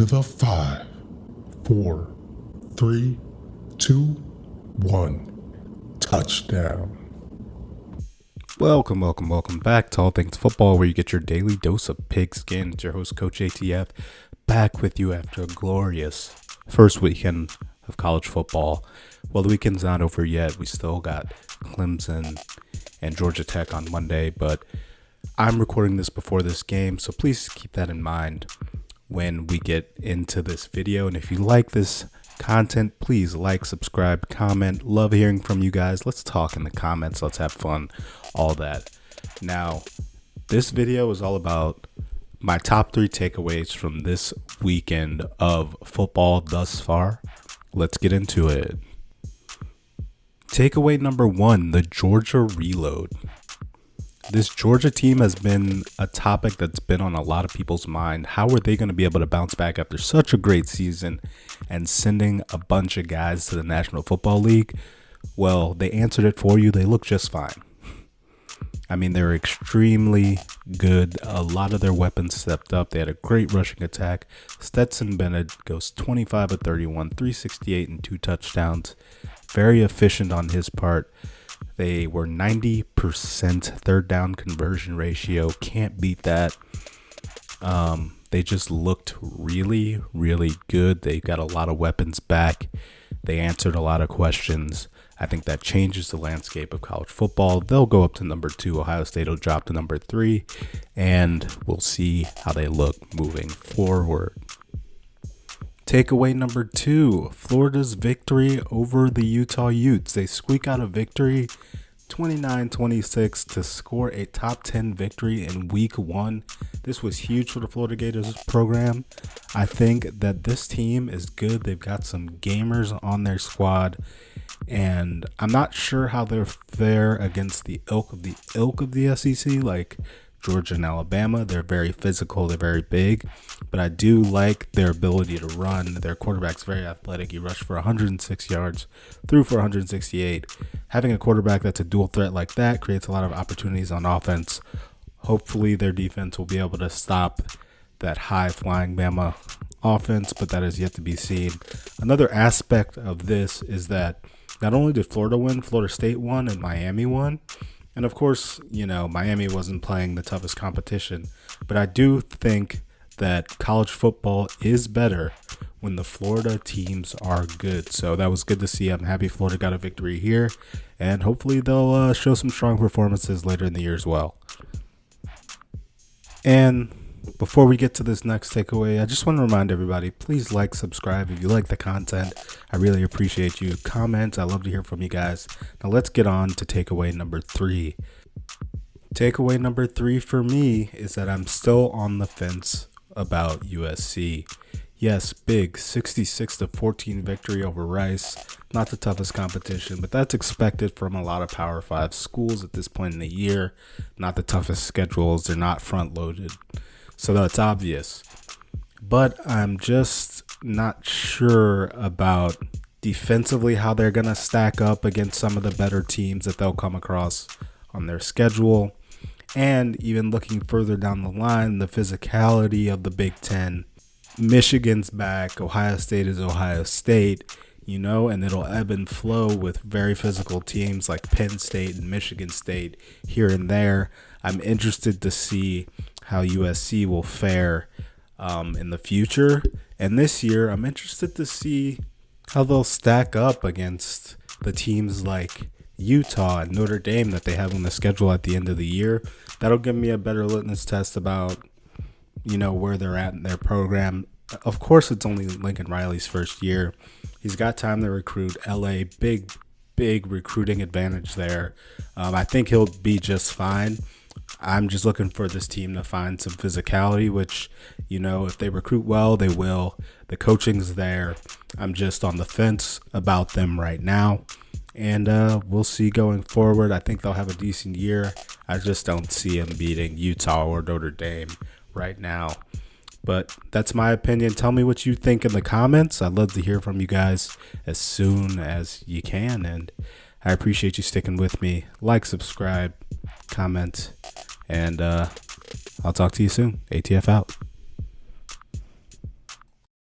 The 5, 4, 3, 2, 1. Touchdown. Welcome back to All Things Football, where you get your daily dose of pigskin. It's your host, Coach ATF, back with you after a glorious first weekend of college football. Well, the weekend's not over yet. We still got Clemson and Georgia Tech on Monday, but I'm recording this before this game, so please keep that in mind when we get into this video. And if you like this content, please like, subscribe, comment. Love hearing from you guys. Let's talk in the comments. Let's have fun, all that. Now, this video is all about my top 3 takeaways from this weekend of football thus far. Let's get into it. Takeaway number 1, the Georgia reload. This Georgia team has been a topic that's been on a lot of people's mind. How are they going to be able to bounce back after such a great season and sending a bunch of guys to the National Football League? Well, they answered it for you. They look just fine. I mean, they're extremely good. A lot of their weapons stepped up. They had a great rushing attack. Stetson Bennett goes 25 of 31, 368 and 2 touchdowns. Very efficient on his part. They were 90% third down conversion ratio. Can't beat that. They just looked really, really good. They got a lot of weapons back. They answered a lot of questions. I think that changes the landscape of college football. They'll go up to number 2. Ohio State will drop to number 3. And we'll see how they look moving forward. Takeaway number 2, Florida's victory over the Utah Utes. They squeak out a victory 29-26 to score a top 10 victory in week 1. This was huge for the Florida Gators program. I think that this team is good. They've got some gamers on their squad, and I'm not sure how they're fair against the ilk of the SEC, like Georgia and Alabama. They're very physical, they're very big, but I do like their ability to run. Their quarterback's very athletic. He rushed for 106 yards, threw for 168. Having a quarterback that's a dual threat like that creates a lot of opportunities on offense. Hopefully their defense will be able to stop that high-flying Bama offense, but that is yet to be seen. Another aspect of this is that not only did Florida win, Florida State won and Miami won. And of course, Miami wasn't playing the toughest competition, but I do think that college football is better when the Florida teams are good. So that was good to see. I'm happy Florida got a victory here, and hopefully they'll show some strong performances later in the year as well. And before we get to this next takeaway, I just want to remind everybody, please like, subscribe if you like the content. I really appreciate you. Comment. I love to hear from you guys. Now let's get on to takeaway number 3. Takeaway number 3 for me is that I'm still on the fence about USC. Yes, big 66-14 victory over Rice. Not the toughest competition, but that's expected from a lot of Power 5 schools at this point in the year. Not the toughest schedules. They're not front-loaded. So that's obvious. But I'm just not sure about defensively how they're going to stack up against some of the better teams that they'll come across on their schedule. And even looking further down the line, the physicality of the Big Ten. Michigan's back. Ohio State is Ohio State, and it'll ebb and flow with very physical teams like Penn State and Michigan State here and there. I'm interested to see how USC will fare in the future. And this year, I'm interested to see how they'll stack up against the teams like Utah and Notre Dame that they have on the schedule at the end of the year. That'll give me a better litmus test about, where they're at in their program. Of course, it's only Lincoln Riley's first year. He's got time to recruit. LA, big recruiting advantage there. I think he'll be just fine. I'm just looking for this team to find some physicality, which, if they recruit well, they will. The coaching's there. I'm just on the fence about them right now. And we'll see going forward. I think they'll have a decent year. I just don't see them beating Utah or Notre Dame right now. But that's my opinion. Tell me what you think in the comments. I'd love to hear from you guys as soon as you can. And I appreciate you sticking with me. Like, subscribe, comment, and I'll talk to you soon. ATF out.